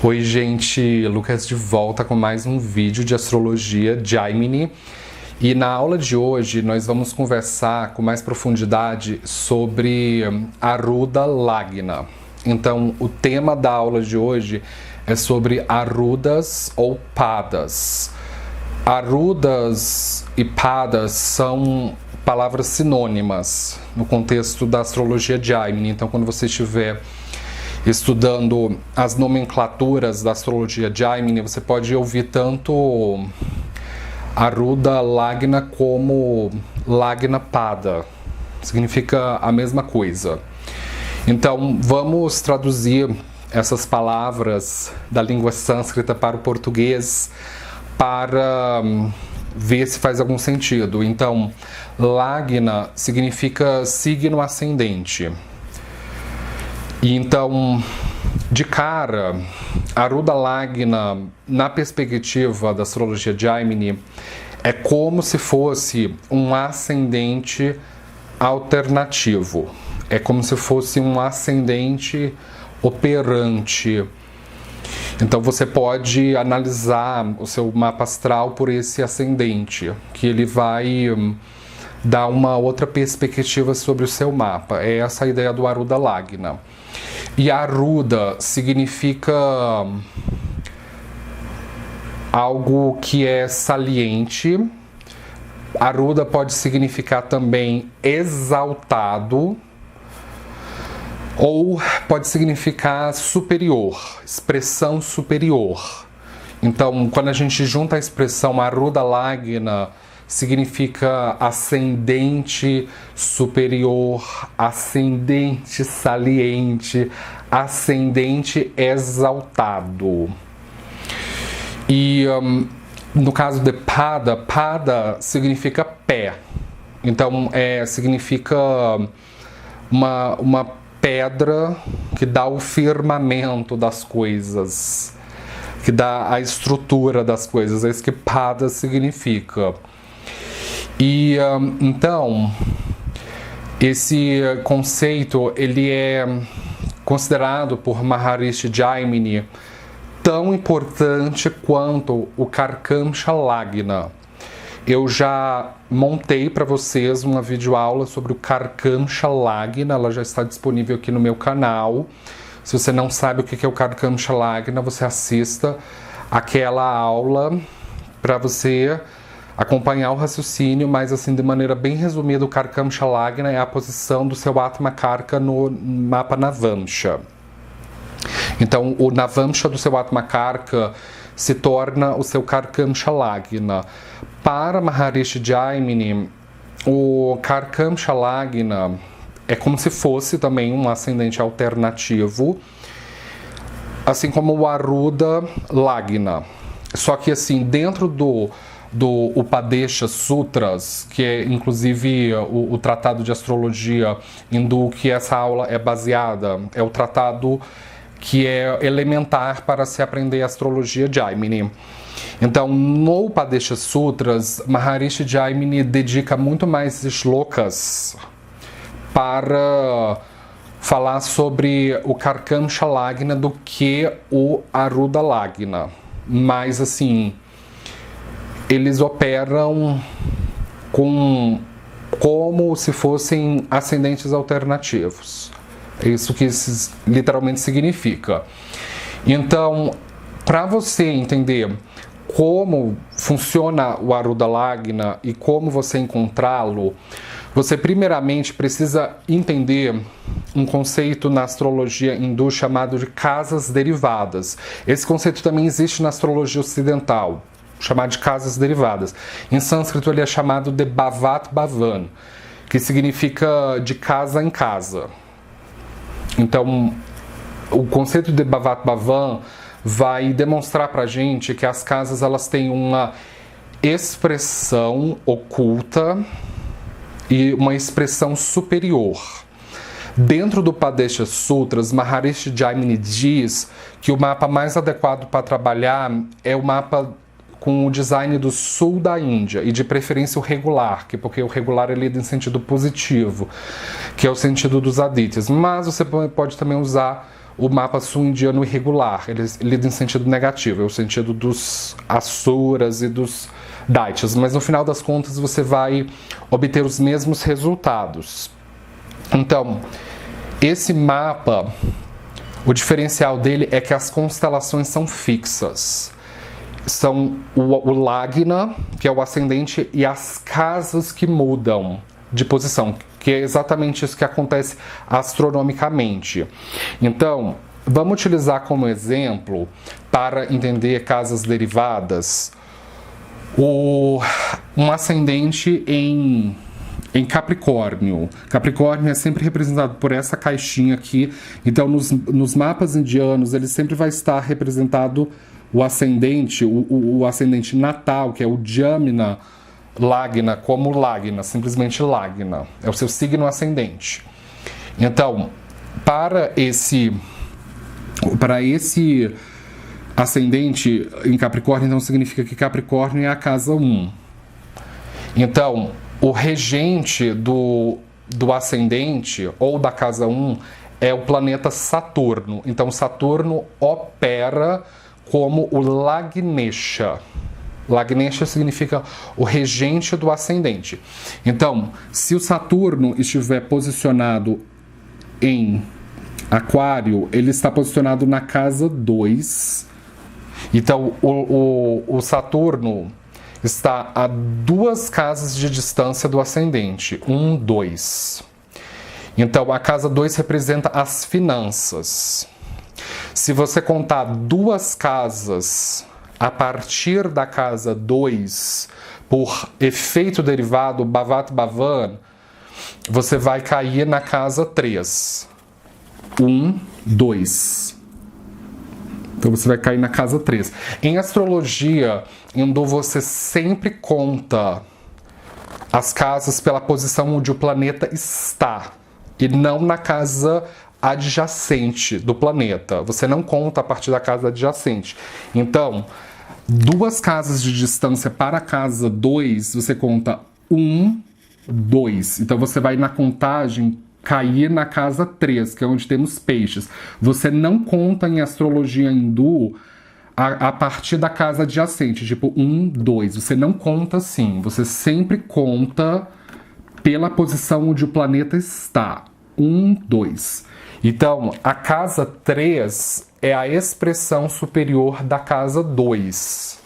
Oi gente, Lucas de volta com mais um vídeo de astrologia Gemini. E na aula de hoje nós vamos conversar com mais profundidade sobre Aruda Lagna. Então o tema da aula de hoje é sobre Arudas ou Padas. Arudas e Padas são palavras sinônimas no contexto da astrologia Gemini. Então quando você estiver estudando as nomenclaturas da astrologia Gemini, você pode ouvir tanto Aruda Lagna como Lagna Pada. Significa a mesma coisa. Então, vamos traduzir essas palavras da língua sânscrita para o português para ver se faz algum sentido. Então, Lagna significa signo ascendente. E então, de cara, Aruda Lagna, na perspectiva da astrologia Gemini, é como se fosse um ascendente alternativo. É como se fosse um ascendente operante. Então você pode analisar o seu mapa astral por esse ascendente, que ele vai dar uma outra perspectiva sobre o seu mapa. É essa a ideia do Aruda Lagna. E Aruda significa algo que é saliente. Aruda pode significar também exaltado, ou pode significar superior, expressão superior. Então, quando a gente junta a expressão Aruda Lagna, significa ascendente superior, ascendente saliente, ascendente exaltado. E no caso de Pada, Pada significa pé. Então significa uma pedra que dá o firmamento das coisas, que dá a estrutura das coisas. É isso que Pada significa. E então, esse conceito ele é considerado por Maharishi Gemini tão importante quanto o Karkamsha Lagna. Eu já montei para vocês uma videoaula sobre o Karkamsha Lagna, ela já está disponível aqui no meu canal. Se você não sabe o que é o Karkamsha Lagna, você assista aquela aula para você acompanhar o raciocínio, mas assim, de maneira bem resumida, o Karkamsha Lagna é a posição do seu Atma Karka no mapa Navamsha. Então, o Navamsha do seu Atma Karka se torna o seu Karkamsha Lagna. Para Maharishi Gemini, o Karkamsha Lagna é como se fosse também um ascendente alternativo, assim como o Aruda Lagna. Só que assim, dentro do Upadesha Sutras, que é inclusive o tratado de astrologia hindu que essa aula é baseada, é o tratado que é elementar para se aprender astrologia Gemini. Então, no Upadesha Sutras, Maharishi Gemini dedica muito mais shlokas para falar sobre o Karkamsha Lagna do que o Aruda Lagna. Mas assim, eles operam como se fossem ascendentes alternativos. É isso que isso literalmente significa. Então, para você entender como funciona o Aruda Lagna e como você encontrá-lo, você primeiramente precisa entender um conceito na astrologia hindu chamado de casas derivadas. Esse conceito também existe na astrologia ocidental, chamado de casas derivadas. Em sânscrito ele é chamado de Bhavat Bhavan, que significa de casa em casa. Então, o conceito de Bhavat Bhavan vai demonstrar pra gente que as casas elas têm uma expressão oculta e uma expressão superior. Dentro do Upadesha Sutras, Maharishi Gemini diz que o mapa mais adequado para trabalhar é o mapa com o design do sul da Índia, e de preferência o regular, porque o regular é lido em sentido positivo, que é o sentido dos Adityas. Mas você pode também usar o mapa sul-indiano irregular. Ele lida em sentido negativo, é o sentido dos asuras e dos daityas, mas no final das contas você vai obter os mesmos resultados. Então, esse mapa, o diferencial dele é que as constelações são fixas. São o Lagna, que é o ascendente, e as casas que mudam de posição, que é exatamente isso que acontece astronomicamente. Então, vamos utilizar como exemplo, para entender casas derivadas, um ascendente em Capricórnio. Capricórnio é sempre representado por essa caixinha aqui. Então, nos mapas indianos, ele sempre vai estar representado o ascendente, o ascendente natal, que é o Jamna Lagna, como Lagna, simplesmente Lagna. É o seu signo ascendente. Então, para esse ascendente em Capricórnio, então significa que Capricórnio é a casa 1. Então, o regente do ascendente ou da casa 1 é o planeta Saturno. Então, Saturno opera como o Lagnesha. Lagnesha significa o regente do ascendente. Então, se o Saturno estiver posicionado em Aquário, ele está posicionado na casa 2. Então, o Saturno está a 2 casas de distância do ascendente. 1, 2. Então, a casa 2 representa as finanças. Se você contar 2 casas a partir da casa 2, por efeito derivado Bhavat Bhavan, você vai cair na casa 3. 1, 2. Então você vai cair na casa 3. Em astrologia hindu, você sempre conta as casas pela posição onde o planeta está, e não na casa adjacente do planeta. Você não conta a partir da casa adjacente. Então, 2 casas de distância para a casa 2, você conta 1, 2. Então você vai na contagem cair na casa 3, que é onde temos peixes. Você não conta em astrologia hindu a partir da casa adjacente, tipo 1, 2. Você não conta assim. Você sempre conta pela posição onde o planeta está. 1, 2. Então, a casa 3 é a expressão superior da casa 2.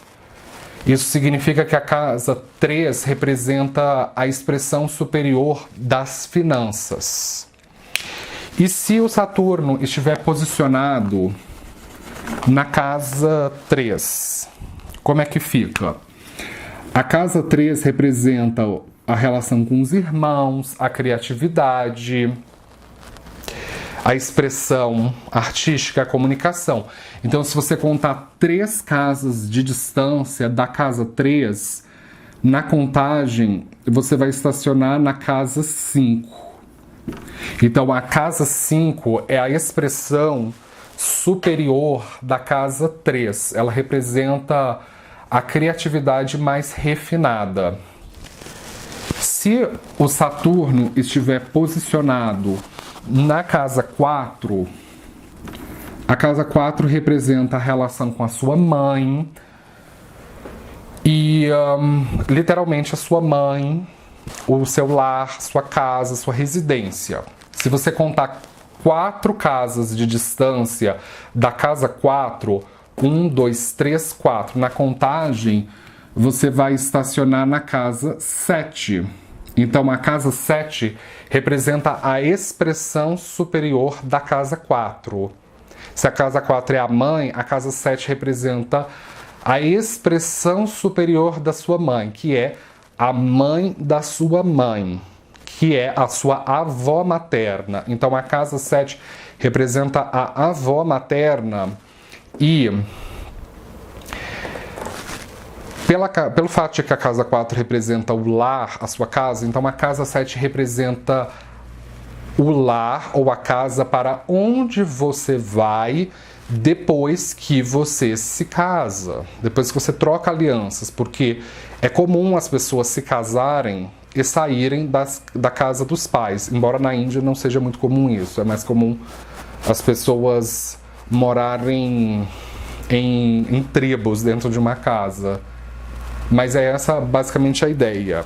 Isso significa que a casa 3 representa a expressão superior das finanças. E se o Saturno estiver posicionado na casa 3, como é que fica? A casa 3 representa a relação com os irmãos, a criatividade, a expressão artística, a comunicação. Então, se você contar 3 casas de distância da casa 3, na contagem, você vai estacionar na casa 5. Então, a casa 5 é a expressão superior da casa 3. Ela representa a criatividade mais refinada. Se o Saturno estiver posicionado na casa 4, a casa 4 representa a relação com a sua mãe e literalmente a sua mãe, o seu lar, sua casa, sua residência. Se você contar 4 casas de distância da casa 4, 1, 2, 3, 4, na contagem, você vai estacionar na casa 7. Então, a casa 7 representa a expressão superior da casa 4. Se a casa 4 é a mãe, a casa 7 representa a expressão superior da sua mãe, que é a mãe da sua mãe, que é a sua avó materna. Então, a casa 7 representa a avó materna e pelo fato de que a casa 4 representa o lar, a sua casa, então a casa 7 representa o lar ou a casa para onde você vai depois que você se casa, depois que você troca alianças, porque é comum as pessoas se casarem e saírem da casa dos pais, embora na Índia não seja muito comum isso, é mais comum as pessoas morarem em tribos dentro de uma casa. Mas é essa basicamente a ideia.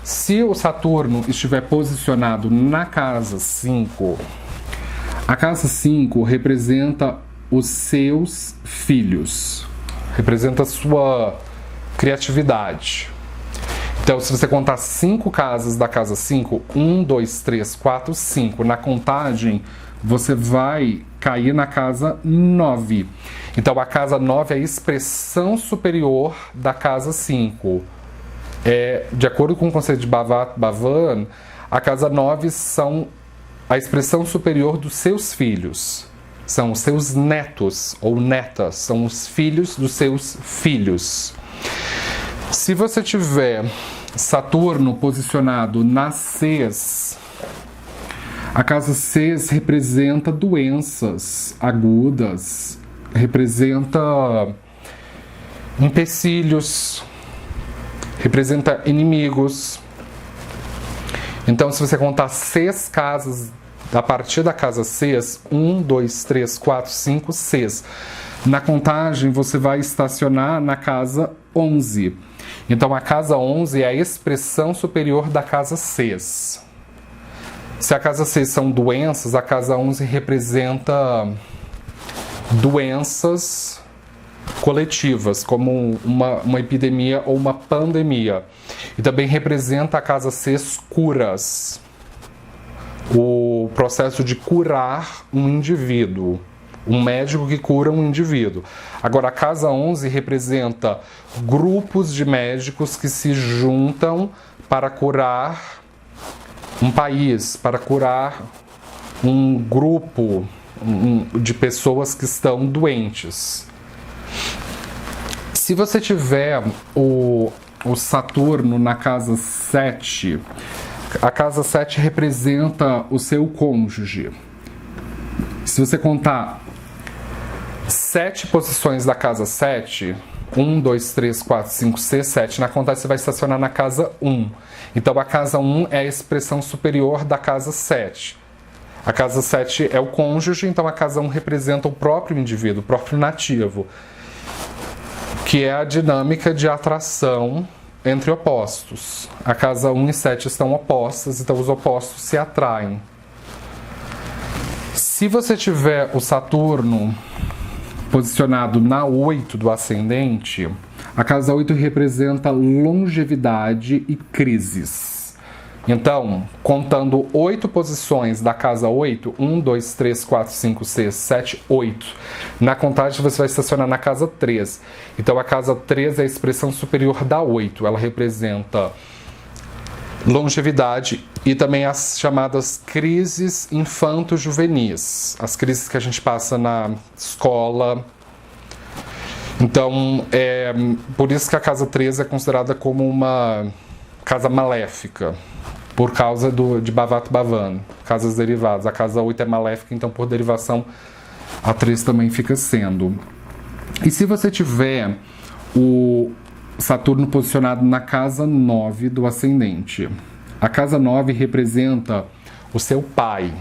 Se o Saturno estiver posicionado na casa 5, a casa 5 representa os seus filhos, representa a sua criatividade. Então, se você contar 5 casas da casa 5, 1, 2, 3, 4, 5, na contagem, você vai cair na casa 9. Então, a casa 9 é a expressão superior da casa 5. De acordo com o conceito de Bhavat-Bhavan, a casa 9 são a expressão superior dos seus filhos. São os seus netos ou netas, são os filhos dos seus filhos. Se você tiver Saturno posicionado na 6, a casa 6 representa doenças agudas, representa empecilhos, representa inimigos. Então, se você contar 6 casas a partir da casa 6, 1, 2, 3, 4, 5, 6. Na contagem, você vai estacionar na casa 11. Então, a casa 11 é a expressão superior da casa 6. Se a casa 6 são doenças, a casa 11 representa doenças coletivas, como uma epidemia ou uma pandemia. E também representa a casa 6 curas. O processo de curar um indivíduo. Um médico que cura um indivíduo. Agora, a casa 11 representa grupos de médicos que se juntam para curar um país, para curar um grupo de pessoas que estão doentes. Se você tiver o Saturno na casa 7, a casa 7 representa o seu cônjuge. Se você contar 7 posições da casa 7, 1, 2, 3, 4, 5, 6, 7, na contagem você vai estacionar na casa 1. Então a casa 1 é a expressão superior da casa 7. A casa 7 é o cônjuge, então a casa 1 representa o próprio indivíduo, o próprio nativo, que é a dinâmica de atração entre opostos. A casa 1 e 7 estão opostas, então os opostos se atraem. Se você tiver o Saturno posicionado na 8 do ascendente, a casa 8 representa longevidade e crises. Então, contando 8 posições da casa 8, 1, 2, 3, 4, 5, 6, 7, 8. Na contagem você vai estacionar na casa 3. Então a casa 3 é a expressão superior da 8. Ela representa longevidade e também as chamadas crises infanto-juvenis. As crises que a gente passa na escola. Então, por isso que a casa 3 é considerada como uma casa maléfica. Por causa de Bhavat-Bhavan, casas derivadas. A casa 8 é maléfica, então por derivação a 3 também fica sendo. E se você tiver o Saturno posicionado na casa 9 do ascendente, a casa 9 representa o seu pai.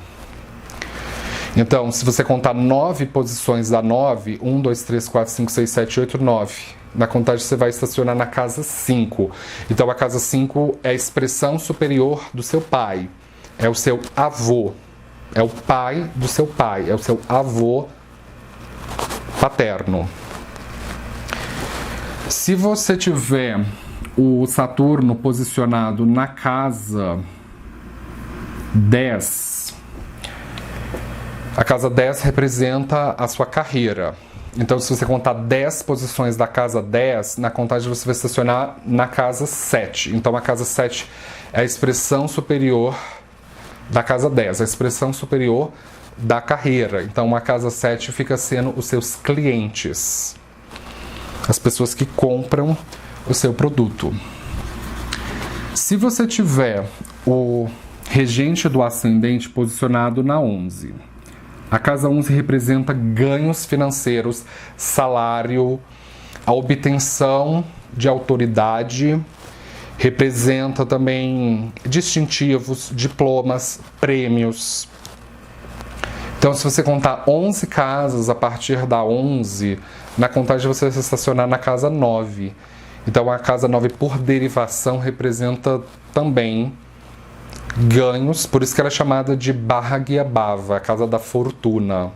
Então, se você contar 9 posições da 9, 1, 2, 3, 4, 5, 6, 7, 8, 9. Na contagem você vai estacionar na casa 5. Então a casa 5 é a expressão superior do seu pai. É o seu avô. É o pai do seu pai. É o seu avô paterno. Se você tiver o Saturno posicionado na casa 10, a casa 10 representa a sua carreira. Então, se você contar 10 posições da casa 10, na contagem você vai estacionar na casa 7. Então, a casa 7 é a expressão superior da casa 10, a expressão superior da carreira. Então, a casa 7 fica sendo os seus clientes, as pessoas que compram o seu produto. Se você tiver o regente do ascendente posicionado na 11, a casa 11 representa ganhos financeiros, salário, a obtenção de autoridade, representa também distintivos, diplomas, prêmios. Então, se você contar 11 casas, a partir da 11, na contagem você vai se estacionar na casa 9. Então, a casa 9, por derivação, representa também ganhos, por isso que ela é chamada de Bhagya-bhava, a casa da fortuna,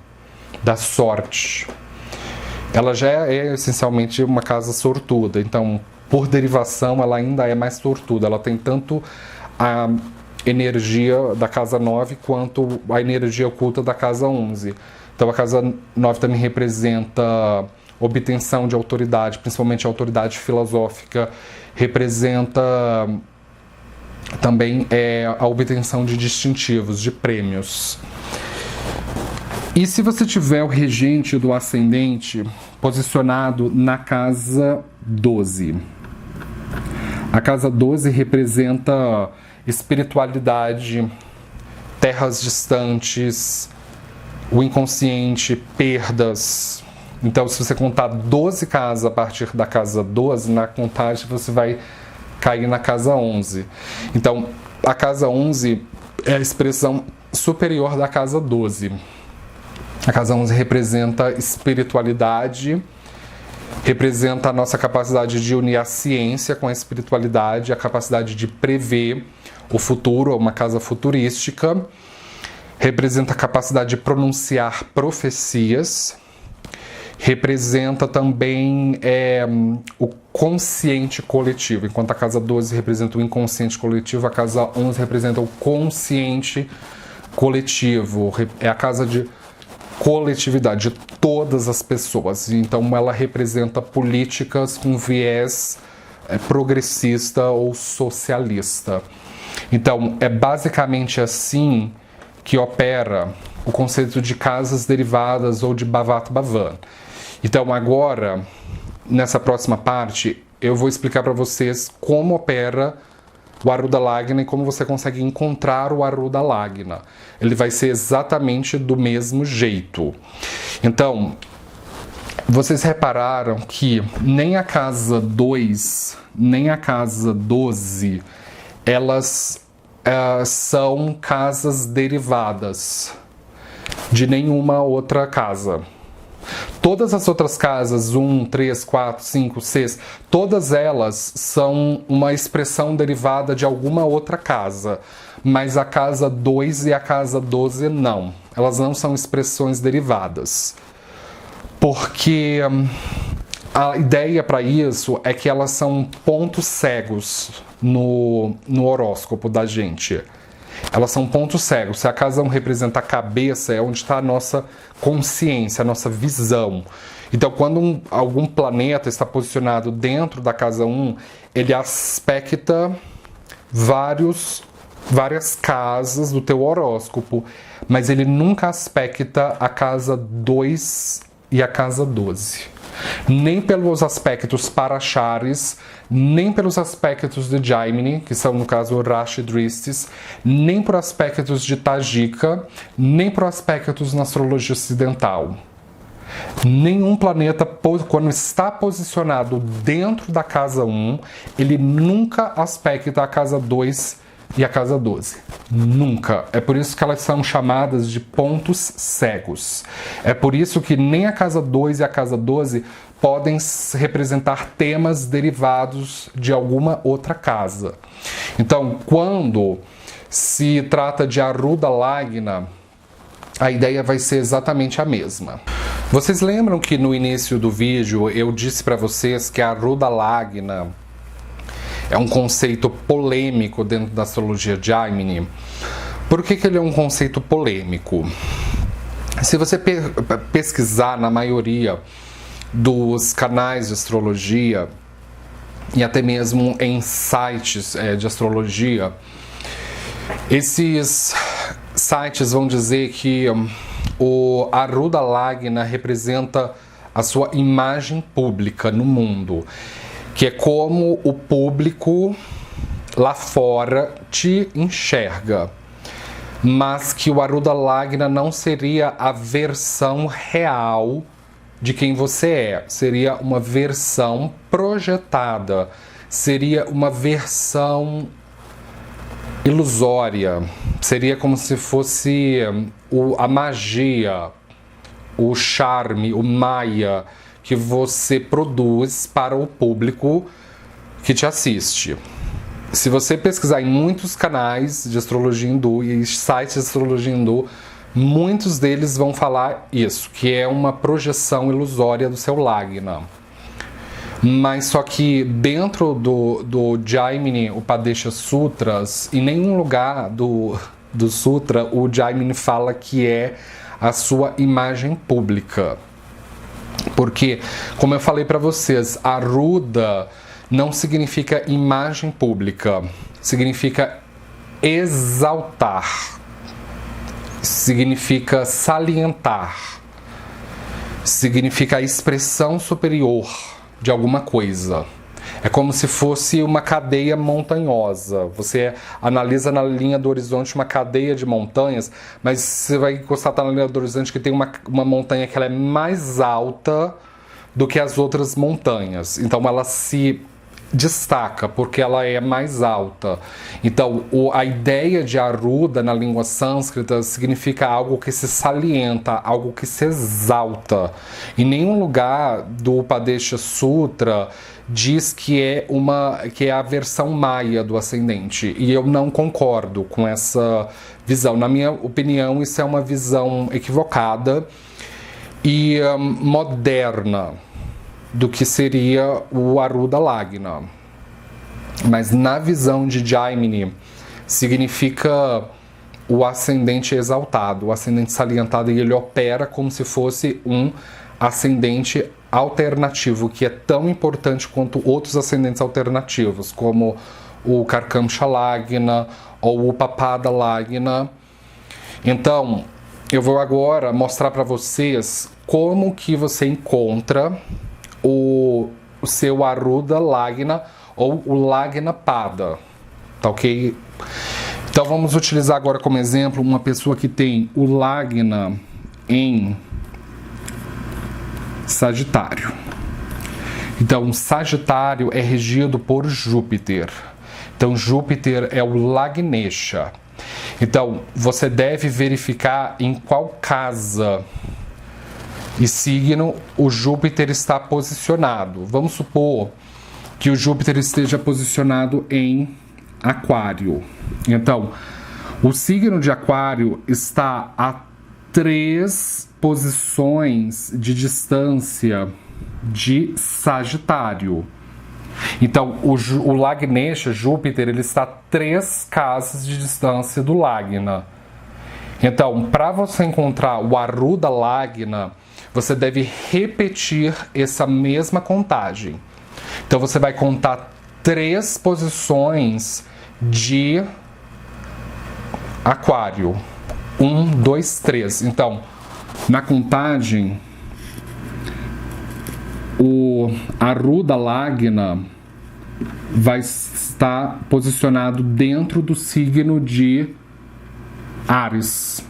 da sorte. Ela já é essencialmente uma casa sortuda, então, por derivação, ela ainda é mais sortuda. Ela tem tanto a energia da casa 9 quanto a energia oculta da casa 11. Então a casa 9 também representa obtenção de autoridade, principalmente autoridade filosófica, representa também a obtenção de distintivos, de prêmios. E se você tiver o regente do ascendente posicionado na casa 12? A casa 12 representa espiritualidade, terras distantes, o inconsciente, perdas. Então, se você contar 12 casas a partir da casa 12, na contagem você vai cair na casa 11. Então, a casa 11 é a expressão superior da casa 12. A casa 11 representa espiritualidade, representa a nossa capacidade de unir a ciência com a espiritualidade, a capacidade de prever o futuro, uma casa futurística, representa a capacidade de pronunciar profecias, representa também o consciente coletivo. Enquanto a casa 12 representa o inconsciente coletivo, a casa 11 representa o consciente coletivo. É a casa de coletividade de todas as pessoas. Então ela representa políticas com viés progressista ou socialista. Então é basicamente assim que opera o conceito de casas derivadas ou de Bhavat Bhavan. Então agora, nessa próxima parte, eu vou explicar para vocês como opera o Aruda Lagna e como você consegue encontrar o Aruda Lagna. Ele vai ser exatamente do mesmo jeito. Então, vocês repararam que nem a casa 2, nem a casa 12, elas são casas derivadas de nenhuma outra casa. Todas as outras casas, 1, 3, 4, 5, 6, todas elas são uma expressão derivada de alguma outra casa. Mas a casa 2 e a casa 12 não. Elas não são expressões derivadas. Porque a ideia para isso é que elas são pontos cegos no horóscopo da gente. Elas são pontos cegos. Se a casa 1 representa a cabeça, é onde está a nossa consciência, a nossa visão. Então, quando algum planeta está posicionado dentro da casa 1, ele aspecta várias casas do teu horóscopo, mas ele nunca aspecta a casa 2 e a casa 12. Nem pelos aspectos Paracharis, nem pelos aspectos de Jaimini, que são no caso Rashi Dristis, nem por aspectos de Tajika, nem por aspectos na astrologia ocidental. Nenhum planeta, quando está posicionado dentro da casa 1, ele nunca aspecta a casa 2 e a casa 12. Nunca. É por isso que elas são chamadas de pontos cegos. É por isso que nem a casa 2 e a casa 12 podem representar temas derivados de alguma outra casa. Então, quando se trata de Aruda Lagna, a ideia vai ser exatamente a mesma. Vocês lembram que no início do vídeo eu disse para vocês que a Aruda Lagna é um conceito polêmico dentro da astrologia Jaimini? Por que ele é um conceito polêmico? Se você pesquisar na maioria dos canais de astrologia e até mesmo em sites de astrologia, esses sites vão dizer que o Aruda Lagna representa a sua imagem pública no mundo, que é como o público lá fora te enxerga, mas que o Aruda Lagna não seria a versão real de quem você é, seria uma versão projetada, seria uma versão ilusória, seria como se fosse a magia, o charme, o Maya que você produz para o público que te assiste. Se você pesquisar em muitos canais de astrologia hindu e sites de astrologia hindu, muitos deles vão falar isso, que é uma projeção ilusória do seu Lagna. Mas só que dentro do Jaimini Upadesha Sutras, em nenhum lugar do sutra o Jaimini fala que é a sua imagem pública. Porque, como eu falei para vocês, Aruda não significa imagem pública, significa exaltar, significa salientar, significa a expressão superior de alguma coisa. É como se fosse uma cadeia montanhosa. Você analisa na linha do horizonte uma cadeia de montanhas, mas você vai constatar na linha do horizonte que tem uma montanha que ela é mais alta do que as outras montanhas. Então ela se destaca porque ela é mais alta. Então a ideia de Aruda na língua sânscrita significa algo que se salienta, algo que se exalta. Em nenhum lugar do Upadesha Sutra diz que é a versão maia do ascendente, e eu não concordo com essa visão. Na minha opinião, isso é uma visão equivocada e moderna do que seria o Aruda Lagna. Mas na visão de Jaimini, significa o ascendente exaltado, o ascendente salientado, e ele opera como se fosse um ascendente alternativo, que é tão importante quanto outros ascendentes alternativos, como o Karkamsha Lagna ou o Papada Lagna. Então, eu vou agora mostrar para vocês como que você encontra o seu Aruda Lagna ou o Lagna Pada, tá ok? Então vamos utilizar agora como exemplo uma pessoa que tem o Lagna em Sagitário. Então, Sagitário é regido por Júpiter. Então, Júpiter é o Lagnesha. Então, você deve verificar em qual casa e signo o Júpiter está posicionado. Vamos supor que o Júpiter esteja posicionado em Aquário. Então, o signo de Aquário está a 3 posições de distância de Sagitário. Então, o Lagnesha, Júpiter, ele está a 3 casas de distância do Lagna. Então, para você encontrar o Aruda Lagna, você deve repetir essa mesma contagem. Então, você vai contar 3 posições de Aquário. 1, 2, 3. Então, na contagem, o Aruda Lagna vai estar posicionado dentro do signo de Áries,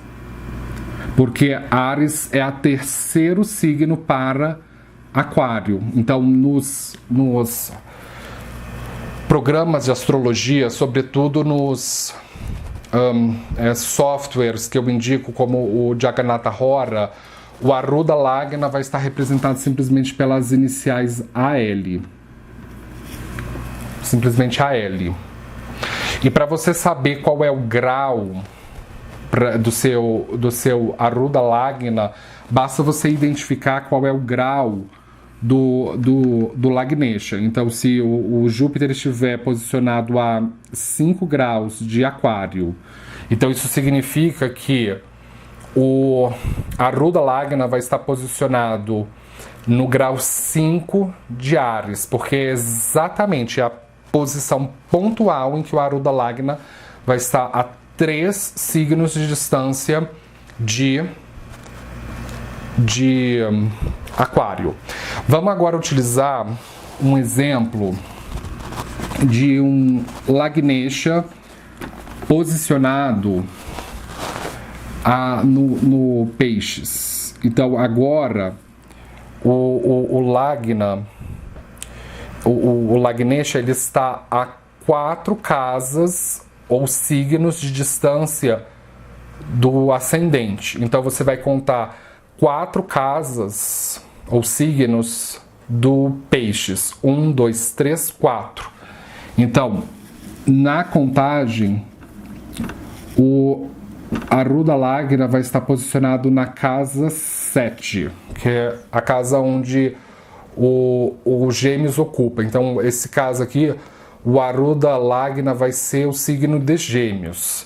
porque Áries é o 3º signo para Aquário. Então, nos programas de astrologia, sobretudo nos softwares que eu indico, como o Jagannatha Hora, o Aruda Lagna vai estar representado simplesmente pelas iniciais AL. Simplesmente AL. E para você saber qual é o grau do seu Aruda Lagna, basta você identificar qual é o grau do Lagnesha. Então, se o Júpiter estiver posicionado a 5 graus de Aquário, então isso significa que o Aruda Lagna vai estar posicionado no grau 5 de Áries, porque é exatamente a posição pontual em que o Aruda Lagna vai estar a 3 signos de distância de Aquário. Vamos agora utilizar um exemplo de um Lagnesha posicionado no Peixes. Então agora o Lagna, o Lagnesha, ele está a 4 casas ou signos de distância do ascendente. Então você vai contar 4 casas ou signos do Peixes. 1, 2, 3, 4. Então, na contagem, o Aruda Lagna vai estar posicionado na casa 7, que é a casa onde o Gêmeos ocupa. Então, esse caso aqui, o Aruda Lagna vai ser o signo de Gêmeos.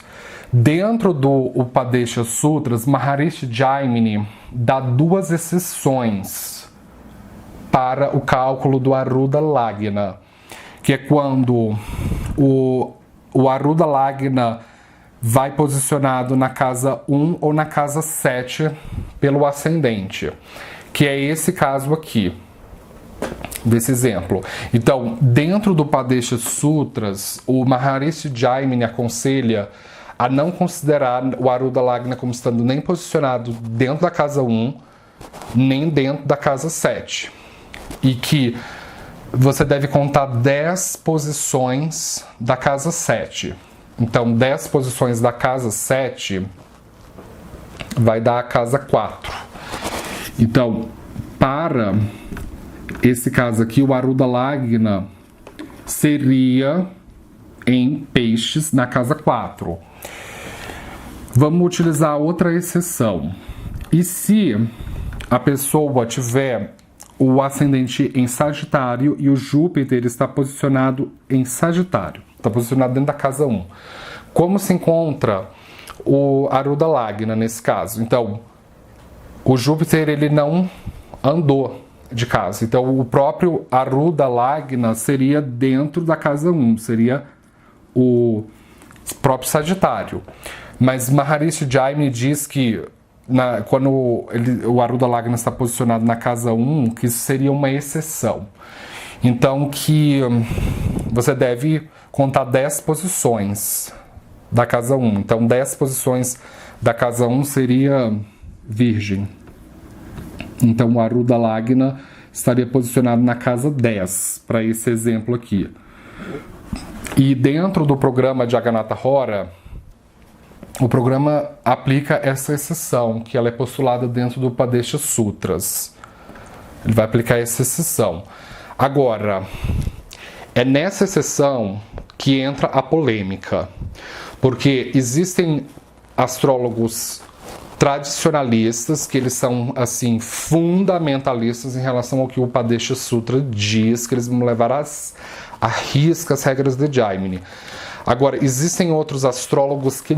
Dentro do Upadesha Sutras, Maharishi Jaimini dá 2 exceções para o cálculo do Aruda Lagna, que é quando o Aruda Lagna vai posicionado na casa 1 ou na casa 7 pelo ascendente, que é esse caso aqui, desse exemplo. Então, dentro do Upadesha Sutras, o Maharishi Jaimini aconselha a não considerar o Aruda Lagna como estando nem posicionado dentro da casa 1, nem dentro da casa 7. E que você deve contar 10 posições da casa 7. Então, 10 posições da casa 7 vai dar a casa 4. Então, para esse caso aqui, o Aruda Lagna seria em Peixes na casa 4. Vamos utilizar outra exceção. E se a pessoa tiver o ascendente em Sagitário e o Júpiter está posicionado em Sagitário, está posicionado dentro da casa 1. Como se encontra o Aruda Lagna nesse caso? Então, o Júpiter ele não andou de casa. Então, o próprio Aruda Lagna seria dentro da casa 1, seria o próprio Sagitário. Mas Maharishi Jaimini diz que quando o Aruda Lagna está posicionado na casa 1, que isso seria uma exceção. Então, que você deve contar 10 posições da casa 1. Então, 10 posições da casa 1 seria Virgem. Então, o Aruda Lagna estaria posicionado na casa 10, para esse exemplo aqui. E dentro do programa de Jagannatha Hora, o programa aplica essa exceção, que ela é postulada dentro do Upadesha Sutras. Ele vai aplicar essa exceção. Agora, é nessa exceção que entra a polêmica, porque existem astrólogos tradicionalistas, que eles são, assim, fundamentalistas em relação ao que o Upadesha Sutra diz, que eles vão levar a risca as regras de Jaimini. Agora, existem outros astrólogos que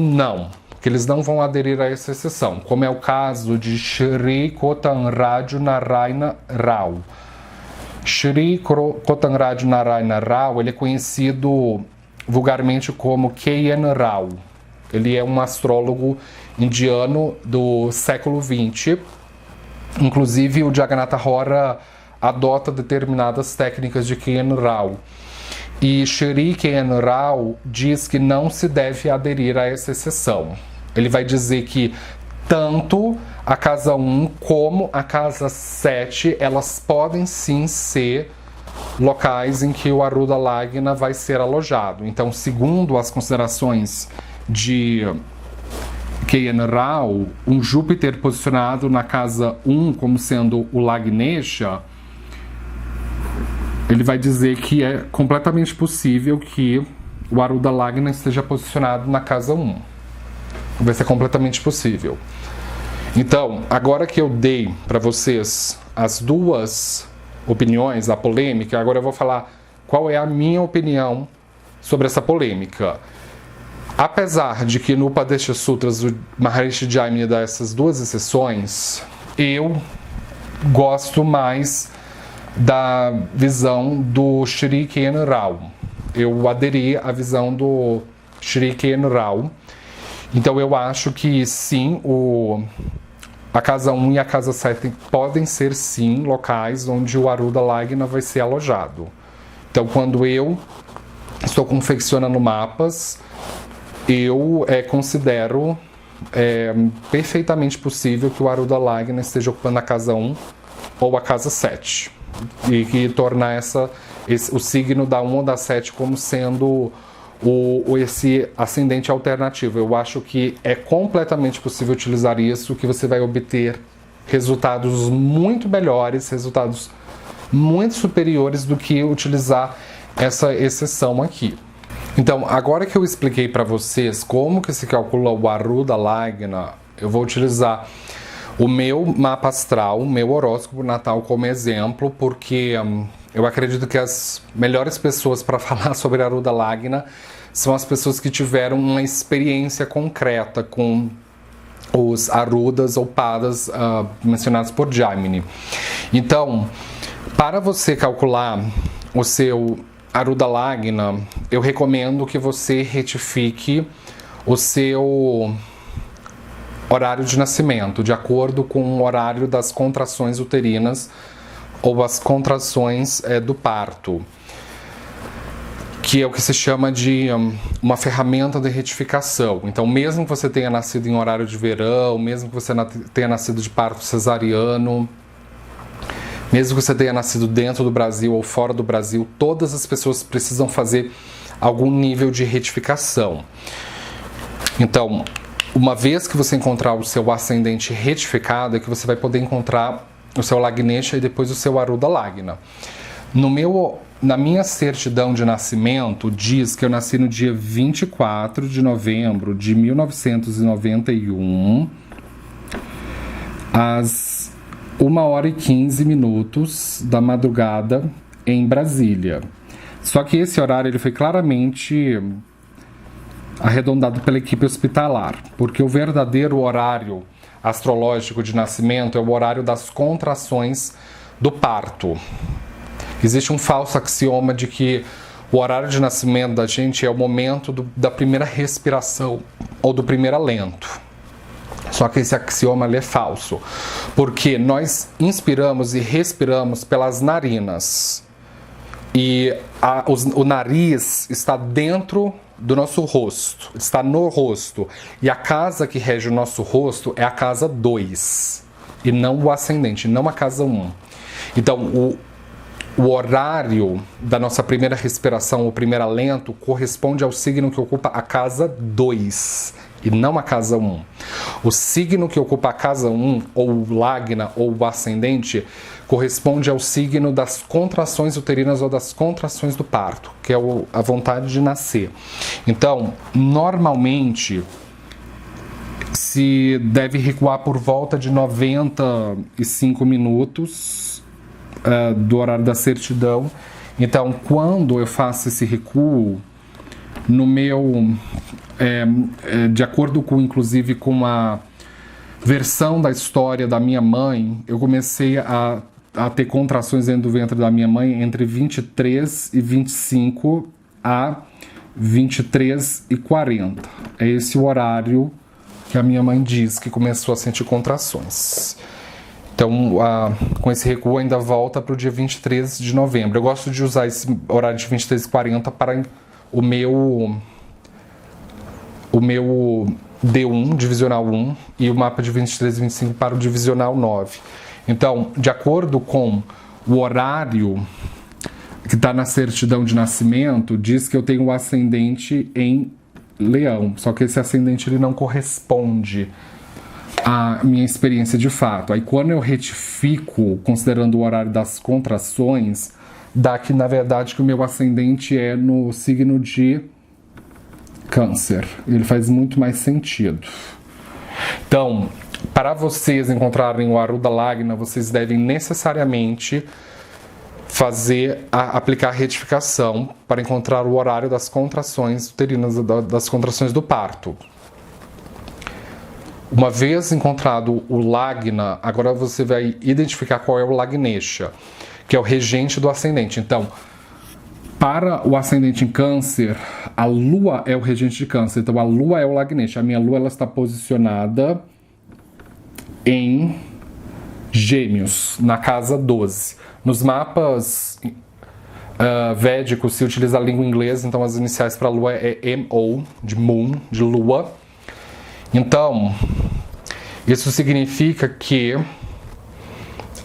eles não vão aderir a essa exceção, como é o caso de Shri Kotanraju Narayana Rao. Shri Kotanraju Narayana Rao, ele é conhecido vulgarmente como K.N. Rao. Ele é um astrólogo indiano do século XX. Inclusive, o Jagannatha Hora adota determinadas técnicas de K.N. Rao. E Shri K.N. Rao diz que não se deve aderir a essa exceção. Ele vai dizer que tanto a casa 1 como a casa 7, elas podem sim ser locais em que o Aruda Lagna vai ser alojado. Então, segundo as considerações de K.N. Rao, um Júpiter posicionado na casa 1 como sendo o Lagnesha, ele vai dizer que é completamente possível que o Aruda Lagna esteja posicionado na casa 1. Vai ser completamente possível. Então, agora que eu dei para vocês as duas opiniões, a polêmica, agora eu vou falar qual é a minha opinião sobre essa polêmica. Apesar de que no Upadesha Sutras o Maharishi Jaimini dá essas duas exceções, eu gosto mais da visão do Shri K.N. Rao. Eu aderi à visão do Shri K.N. Rao. Então eu acho que sim, a casa 1 e a casa 7 podem ser sim locais onde o Aruda Lagna vai ser alojado. Então quando eu estou confeccionando mapas, eu considero perfeitamente possível que o Aruda Lagna esteja ocupando a casa 1 ou a casa 7. E que tornar o signo da 1 ou da 7 como sendo esse ascendente alternativo. Eu acho que é completamente possível utilizar isso, que você vai obter resultados muito melhores, resultados muito superiores do que utilizar essa exceção aqui. Então, agora que eu expliquei para vocês como que se calcula o Aruda Lagna, eu vou utilizar o meu mapa astral, o meu horóscopo natal como exemplo, porque eu acredito que as melhores pessoas para falar sobre Aruda Lagna são as pessoas que tiveram uma experiência concreta com os Arudas ou Padas mencionados por Jaimini. Então, para você calcular o seu Aruda Lagna, eu recomendo que você retifique o seu horário de nascimento, de acordo com o horário das contrações uterinas ou as contrações do parto, que é o que se chama de uma ferramenta de retificação. Então, mesmo que você tenha nascido em horário de verão, mesmo que você tenha nascido de parto cesariano, mesmo que você tenha nascido dentro do Brasil ou fora do Brasil, todas as pessoas precisam fazer algum nível de retificação. Então, uma vez que você encontrar o seu ascendente retificado, é que você vai poder encontrar o seu Lagnesha e depois o seu Aruda Lagna. Na minha certidão de nascimento, diz que eu nasci no dia 24 de novembro de 1991, às 1h15 da madrugada em Brasília. Só que esse horário ele foi claramente arredondado pela equipe hospitalar, porque o verdadeiro horário astrológico de nascimento é o horário das contrações do parto. Existe um falso axioma de que o horário de nascimento da gente é o momento da primeira respiração ou do primeiro alento. Só que esse axioma é falso, porque nós inspiramos e respiramos pelas narinas. E o nariz está dentro do nosso rosto, está no rosto. E a casa que rege o nosso rosto é a casa 2, e não o ascendente, não a casa 1. Então, o horário da nossa primeira respiração, o primeiro alento, corresponde ao signo que ocupa a casa 2 e não a casa 1. O signo que ocupa a casa 1, ou o Lagna, ou o ascendente, corresponde ao signo das contrações uterinas ou das contrações do parto, que é a vontade de nascer. Então, normalmente, se deve recuar por volta de 95 minutos do horário da certidão. Então, quando eu faço esse recuo, no meu, de acordo com, inclusive, com a versão da história da minha mãe, eu comecei a ter contrações dentro do ventre da minha mãe entre 23 e 25 a 23 e 40. É esse o horário que a minha mãe diz que começou a sentir contrações. Então, com esse recuo ainda volta para o dia 23 de novembro. Eu gosto de usar esse horário de 23 e 40 para o meu D1, divisional 1, e o mapa de 23 e 25 para o divisional 9. Então, de acordo com o horário que está na certidão de nascimento, diz que eu tenho o ascendente em Leão. Só que esse ascendente ele não corresponde à minha experiência de fato. Aí quando eu retifico, considerando o horário das contrações, dá que na verdade que o meu ascendente é no signo de Câncer. Ele faz muito mais sentido. Então, para vocês encontrarem o Aruda Lagna, vocês devem necessariamente aplicar a retificação para encontrar o horário das contrações uterinas, das contrações do parto. Uma vez encontrado o Lagna, agora você vai identificar qual é o Lagnesha, que é o regente do ascendente. Então, para o ascendente em Câncer, a Lua é o regente de Câncer. Então, a Lua é o Lagnesha. A minha Lua ela está posicionada em Gêmeos, na casa 12. Nos mapas védicos se utiliza a língua inglesa, então as iniciais para a Lua é M-O, de Moon, de Lua. Então, isso significa que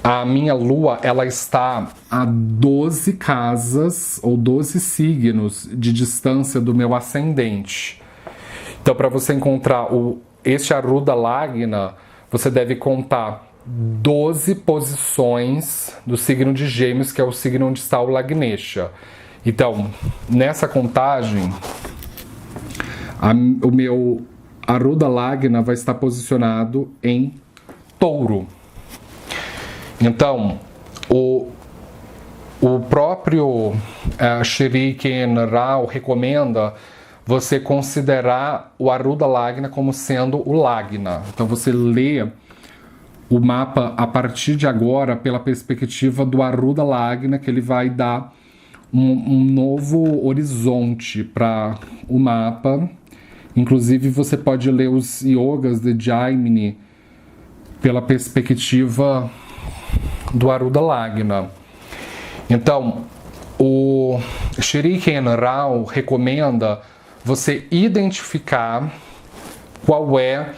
a minha lua, ela está a 12 casas ou 12 signos de distância do meu ascendente. Então, para você encontrar este Aruda Lagna, você deve contar 12 posições do signo de Gêmeos, que é o signo onde está o Lagnesha. Então, nessa contagem, o meu Aruda Lagna vai estar posicionado em Touro. Então, o próprio Shri Ken Rao recomenda você considerar o Aruda Lagna como sendo o Lagna. Então, você lê o mapa a partir de agora pela perspectiva do Aruda Lagna, que ele vai dar um novo horizonte para o mapa. Inclusive, você pode ler os yogas de Jaimini pela perspectiva do Aruda Lagna. Então, o Shri Ken Rao recomenda você identificar qual é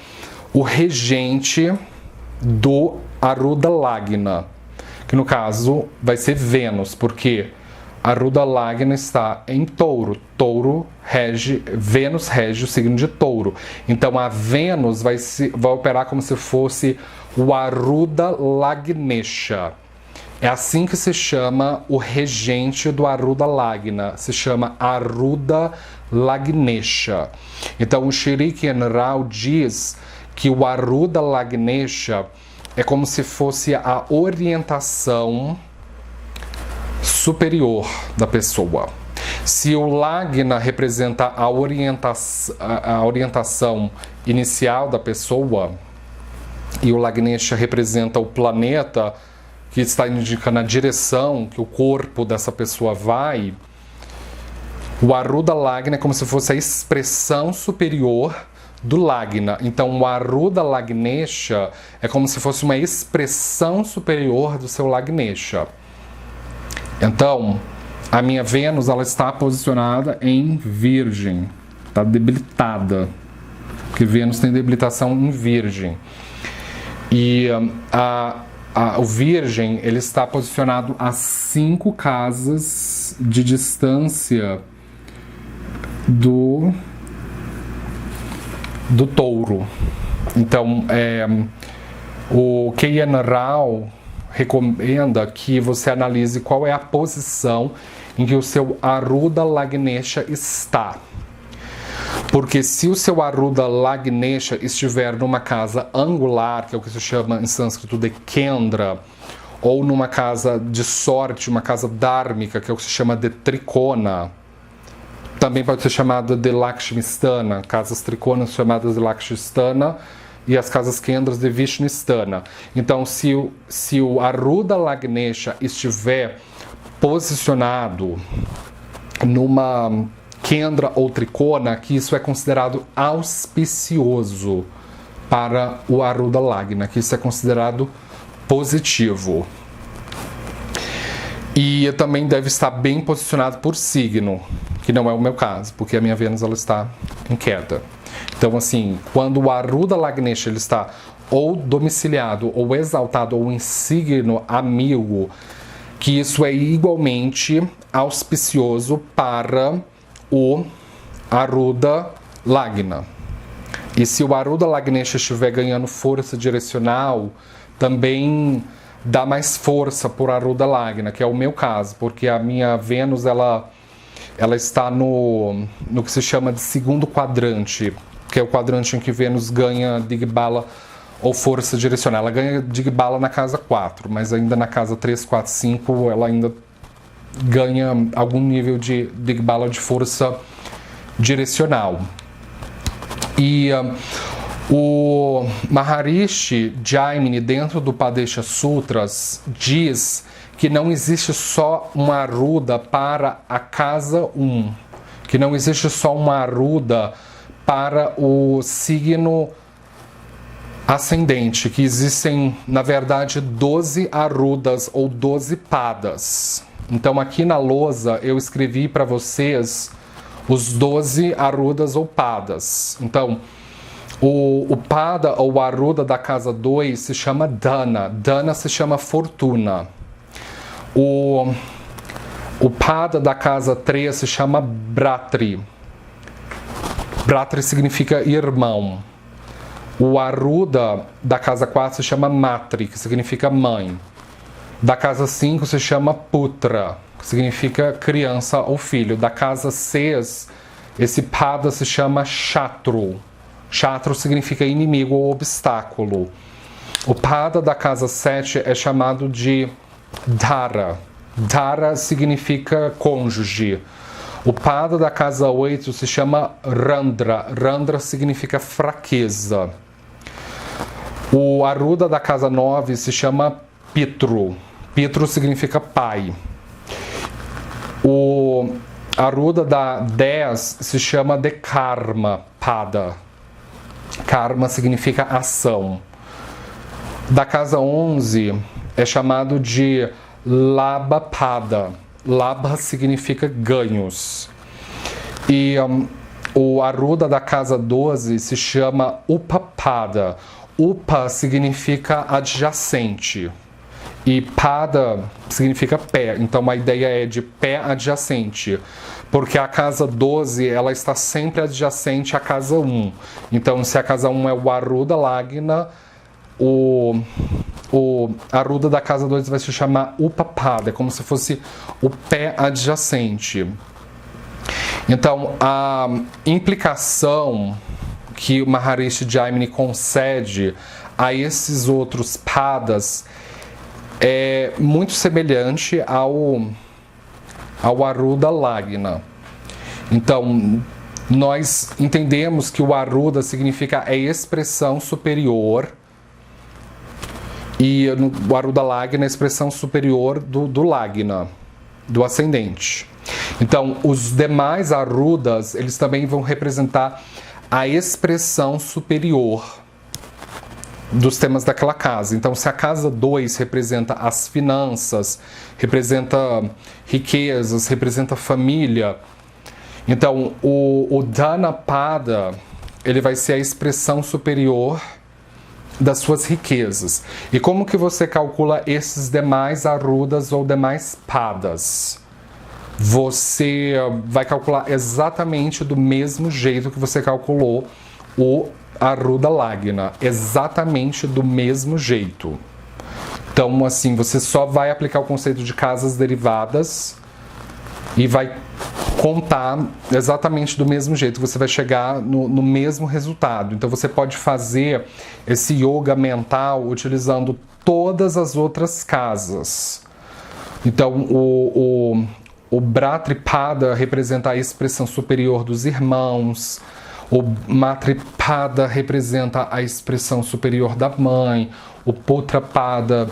o regente do Aruda Lagna, que no caso vai ser Vênus, porque Aruda Lagna está em Touro. Vênus rege o signo de Touro. Então a Vênus vai operar como se fosse o Aruda Lagnesha. É assim que se chama o regente do Aruda Lagna. Se chama Aruda Lagnesha. Então o Shri Ken Rao diz que o Aruda Lagnesha é como se fosse a orientação superior da pessoa. Se o Lagna representa a orientação inicial da pessoa e o Lagnesha representa o planeta que está indicando a direção que o corpo dessa pessoa vai, o Aruda Lagna é como se fosse a expressão superior do Lagna. Então o Aruda Lagnesha é como se fosse uma expressão superior do seu Lagnesha. Então, a minha Vênus, ela está posicionada em Virgem, está debilitada, porque Vênus tem debilitação em Virgem. E o Virgem, ele está posicionado a 5 casas de distância do Touro. Então, o Ken Rao recomenda que você analise qual é a posição em que o seu Aruda Lagnesha está. Porque se o seu Aruda Lagnesha estiver numa casa angular, que é o que se chama em sânscrito de Kendra, ou numa casa de sorte, uma casa dármica, que é o que se chama de Trikona, também pode ser chamada de Lakshmistana, casas Trikonas chamadas de Lakshmistana, e as casas Kendras de Vishnistana. Então, se o Aruda Lagnesha estiver posicionado numa Kendra ou Trikona, que isso é considerado auspicioso para o Aruda Lagna, que isso é considerado positivo. E também deve estar bem posicionado por signo, que não é o meu caso, porque a minha Vênus ela está em queda. Então, assim, quando o Aruda Lagnesha ele está ou domiciliado, ou exaltado, ou em signo amigo, que isso é igualmente auspicioso para o Aruda Lagna. E se o Aruda Lagnesha estiver ganhando força direcional, também dá mais força por Aruda Lagna, que é o meu caso, porque a minha Vênus ela está no que se chama de segundo quadrante, que é o quadrante em que Vênus ganha Digbala ou força direcional. Ela ganha Digbala na casa 4, mas ainda na casa 3, 4, 5 ela ainda ganha algum nível de Digbala de força direcional. E o Maharishi Jaimini, dentro do Padesha Sutras, diz que não existe só uma Aruda para a casa 1, que não existe só uma Aruda para o signo ascendente, que existem, na verdade, 12 Arudas ou 12 Padas. Então, aqui na lousa, eu escrevi para vocês os 12 Arudas ou Padas. Então, O Pada ou Aruda da casa 2 se chama Dana. Dana se chama fortuna. O Pada da casa 3 se chama Bratri. Bratri significa irmão. O Aruda da casa 4 se chama Matri, que significa mãe. Da casa 5 se chama Putra, que significa criança ou filho. Da casa 6, esse Pada se chama Shatru. Shatru significa inimigo ou obstáculo. O Pada da casa 7 é chamado de Dhara. Dhara significa cônjuge. O Pada da casa 8 se chama Randra. Randra significa fraqueza. O Aruda da casa 9 se chama Pitru. Pitru significa pai. O Aruda da 10 se chama de Karma Pada. Karma significa ação. Da casa 11 é chamado de Labha Pada. Labha significa ganhos. E o Aruda da casa 12 se chama Upapada. Upa significa adjacente. E Pada significa pé. Então a ideia é de pé adjacente. Porque a casa 12 ela está sempre adjacente à casa 1. Então se a casa 1 é o Aruda Lagna, o Aruda da casa 2 vai se chamar Upapada, é como se fosse o pé adjacente. Então, a implicação que o Maharishi Jaimini concede a esses outros padas é muito semelhante ao Aruda Lagna. Então, nós entendemos que o Aruda significa a expressão superior e o Aruda Lagna é a expressão superior do Lagna, do ascendente. Então, os demais Arudas, eles também vão representar a expressão superior dos temas daquela casa. Então, se a casa 2 representa as finanças, representa riquezas, representa família, então o Dhanapada, ele vai ser a expressão superior das suas riquezas. E como que você calcula esses demais Arudas ou demais Padas? Você vai calcular exatamente do mesmo jeito que você calculou o Aruda Lagna, exatamente do mesmo jeito. Então, assim, você só vai aplicar o conceito de casas derivadas e vai contar exatamente do mesmo jeito, você vai chegar no mesmo resultado. Então você pode fazer esse yoga mental utilizando todas as outras casas. Então o Bhatripada representa a expressão superior dos irmãos, o Matripada representa a expressão superior da mãe, o Putrapada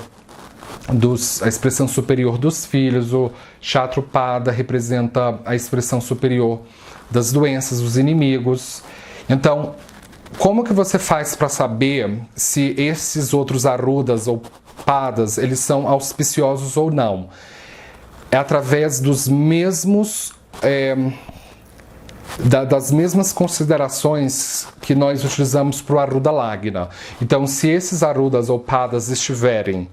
a expressão superior dos filhos, o Kshatrupada representa a expressão superior das doenças, dos inimigos. Então, como que você faz para saber se esses outros Arudas ou Padas, eles são auspiciosos ou não? É através dos mesmos das mesmas considerações que nós utilizamos para o Aruda Lagna. Então, se esses Arudas ou Padas estiverem,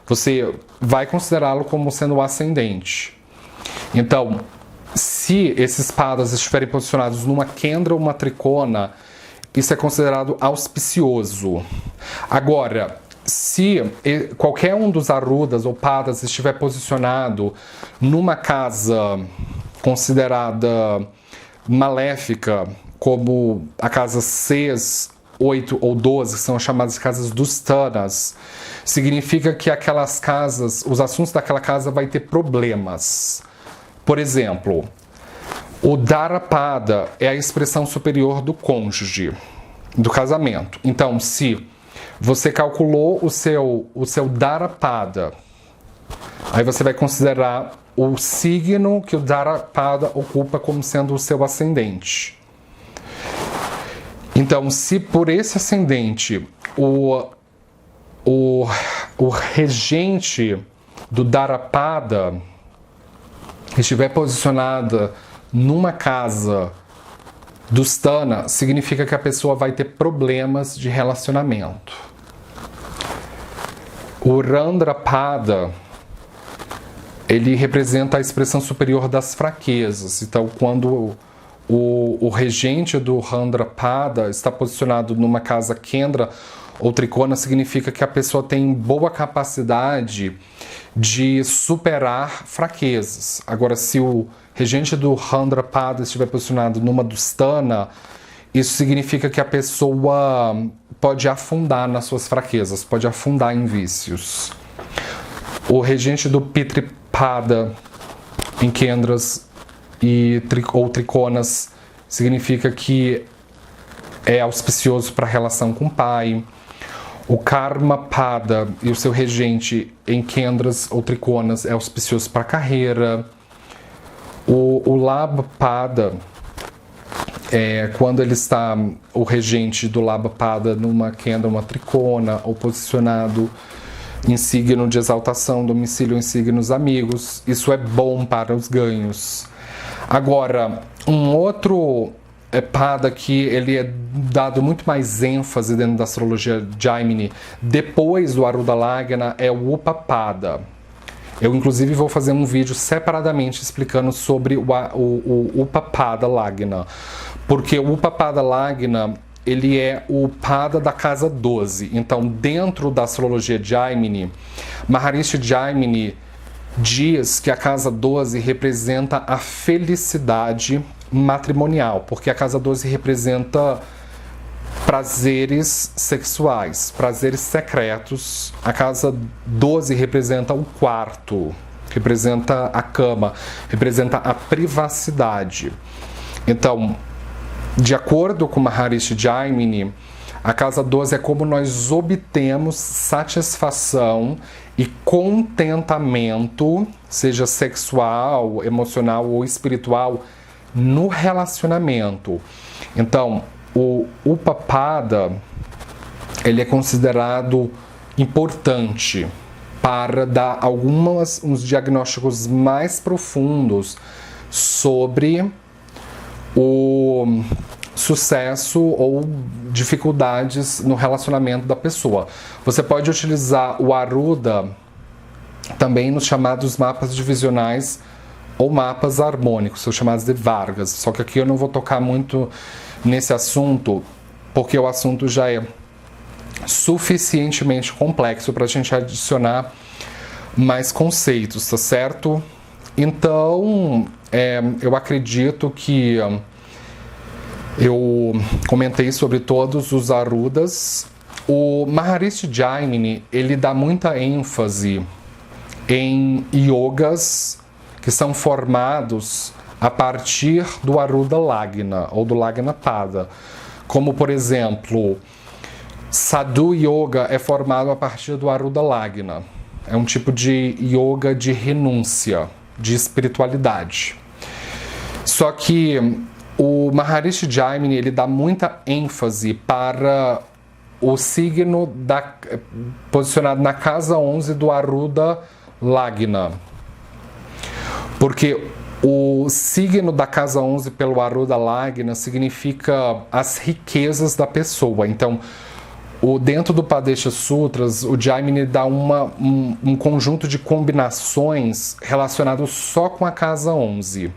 você vai considerá-lo como sendo o ascendente. Então, se esses Padas estiverem posicionados numa Kendra ou uma Trikona, isso é considerado auspicioso. Agora, se qualquer um dos Arudas ou Padas estiver posicionado numa casa considerada maléfica, como a casa 6, 8 ou 12, que são as chamadas casas dos Tanas, significa que aquelas casas, os assuntos daquela casa vai ter problemas. Por exemplo, o Dharapada é a expressão superior do cônjuge, do casamento. Então, se você calculou o seu Dharapada, aí você vai considerar o signo que o Dharapada ocupa como sendo o seu ascendente. Então, se por esse ascendente o regente do Dharapada estiver posicionada numa casa Dusthana significa que a pessoa vai ter problemas de relacionamento. O Randrapada, ele representa a expressão superior das fraquezas. Então, quando o regente do Randrapada está posicionado numa casa Kendra ou Trikona, significa que a pessoa tem boa capacidade de superar fraquezas. Agora, se o regente do Randrapada estiver posicionado numa Dusthana, isso significa que a pessoa pode afundar nas suas fraquezas, pode afundar em vícios. O regente do Pitripada em Kendras ou Trikonas significa que é auspicioso para a relação com o pai. O Karmapada e o seu regente em Kendras ou Trikonas é auspicioso para a carreira. O Labhapada, quando ele está, o regente do Labhapada numa Kendra, uma Trikona, ou posicionado em signo de exaltação, domicílio em signos amigos, isso é bom para os ganhos. Agora, um outro pada que ele é dado muito mais ênfase dentro da astrologia Jaimini, depois do Aruda Lagna, é o Upapada. Eu, inclusive, vou fazer um vídeo separadamente explicando sobre o Upapada Lagna. Porque o Upapada Lagna, ele é o Pada da casa 12. Então, dentro da astrologia Jaimini, Maharishi Jaimini diz que a casa 12 representa a felicidade matrimonial, porque a casa 12 representa prazeres sexuais, prazeres secretos. A casa 12 representa o quarto, representa a cama, representa a privacidade. Então, de acordo com Maharishi Jaimini, a casa 12 é como nós obtemos satisfação e contentamento, seja sexual, emocional ou espiritual, no relacionamento. Então, o Upapada, ele é considerado importante para dar uns diagnósticos mais profundos sobre o sucesso ou dificuldades no relacionamento da pessoa. Você pode utilizar o Aruda também nos chamados mapas divisionais ou mapas harmônicos, são chamados de Vargas. Só que aqui eu não vou tocar muito nesse assunto, porque o assunto já é suficientemente complexo para a gente adicionar mais conceitos, tá certo? Então, eu acredito que eu comentei sobre todos os Arudas. O Maharishi Jaimini, ele dá muita ênfase em yogas que são formados a partir do Aruda Lagna ou do Lagna Pada. Como, por exemplo, Sadhu Yoga é formado a partir do Aruda Lagna. É um tipo de yoga de renúncia, de espiritualidade. Só que o Maharishi Jaimini, ele dá muita ênfase para o signo posicionado na casa 11 do Aruda Lagna. Porque o signo da casa 11 pelo Aruda Lagna significa as riquezas da pessoa. Então, dentro do Padesha Sutras, o Jaimini dá um conjunto de combinações relacionados só com a casa 11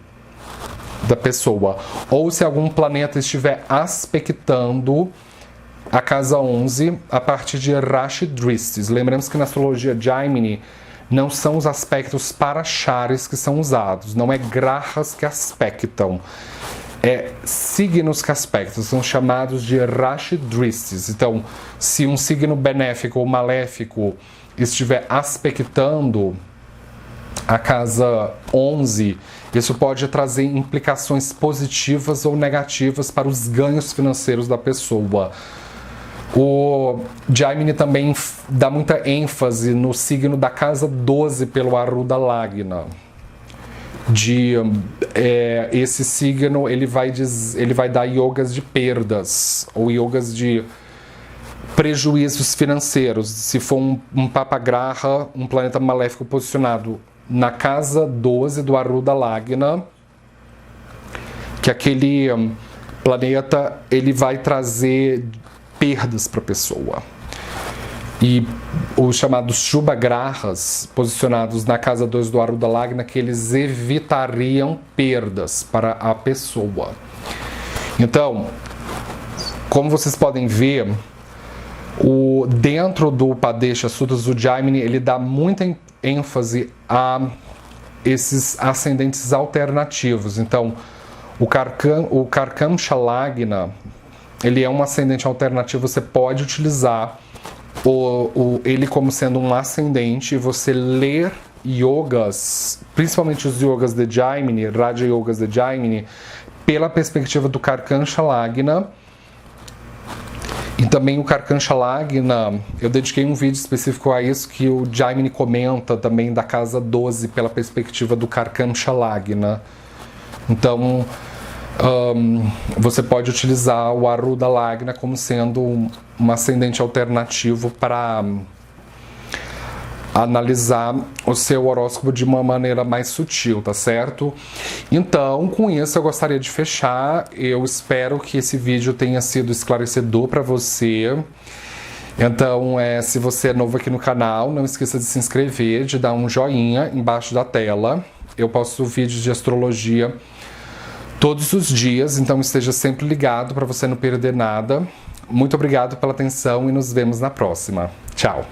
da pessoa. Ou se algum planeta estiver aspectando a casa 11 a partir de Rashi Dristis. Lembramos que na astrologia Jaimini não são os aspectos parachares que são usados, não é grahas que aspectam, é signos que aspectam, são chamados de Rashi Dristis. Então, se um signo benéfico ou maléfico estiver aspectando a casa 11, isso pode trazer implicações positivas ou negativas para os ganhos financeiros da pessoa. O Jaimini também dá muita ênfase no signo da casa 12 pelo Aruda Lagna. Esse signo ele vai dar yogas de perdas ou yogas de prejuízos financeiros. Se for um Papagraha, um planeta maléfico posicionado na casa 12 do Aruda Lagna, que aquele planeta ele vai trazer perdas para a pessoa. E os chamados Shubha-grahas, posicionados na casa 2 do Arudha Lagna, que eles evitariam perdas para a pessoa. Então, como vocês podem ver, dentro do Upadesha Sutras do Jaimini, ele dá muita ênfase a esses ascendentes alternativos. Então, o Karkamsha Lagna, ele é um ascendente alternativo, você pode utilizar ele como sendo um ascendente, e você ler yogas, principalmente os yogas de Jaimini, Raja Yogas de Jaimini, pela perspectiva do Karkamsha Lagna. E também o Karkamsha Lagna, eu dediquei um vídeo específico a isso, que o Jaimini comenta também da casa 12 pela perspectiva do Karkamsha Lagna. Então, você pode utilizar o Arudha Lagna como sendo um ascendente alternativo para analisar o seu horóscopo de uma maneira mais sutil, tá certo? Então, com isso eu gostaria de fechar. Eu espero que esse vídeo tenha sido esclarecedor para você. Então, se você é novo aqui no canal, não esqueça de se inscrever, de dar um joinha embaixo da tela. Eu posto vídeos de astrologia todos os dias, então esteja sempre ligado para você não perder nada. Muito obrigado pela atenção e nos vemos na próxima. Tchau!